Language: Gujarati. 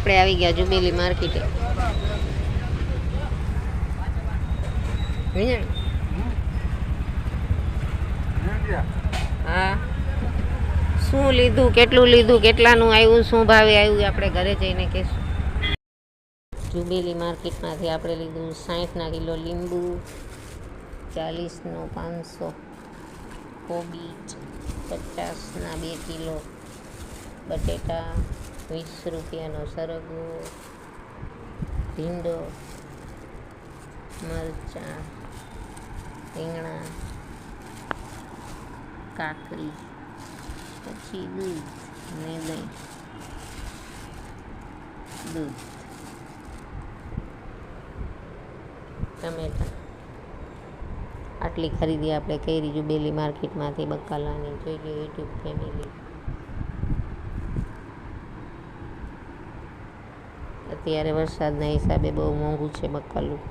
આપણે આવી ગયા જુબેલી માર્કેટે. હા, શું લીધું, કેટલું લીધું, કેટલાનું આવ્યું, શું ભાવે આવ્યું, આપણે ઘરે જઈને કહેશું. જુબેલી માર્કેટમાંથી આપણે લીધું 60ના કિલો લીંબુ, 40નો 500, કોબીજ 50ના 2 કિલો, બટેટા 20 રૂપિયાનો સરગવો, ભીંડો, મરચાં, રીંગણા, કાકડી, પછી દૂધ ને દહીં, દૂધ, ટમેટા. આટલી ખરીદી આપણે કરી જુબેલી માર્કેટમાંથી બકાલાની. જોઈ લો યુટ્યુબ ફેમિલી. અત્યારે વરસાદના હિસાબે બહુ મોંઘું છે બકાલું.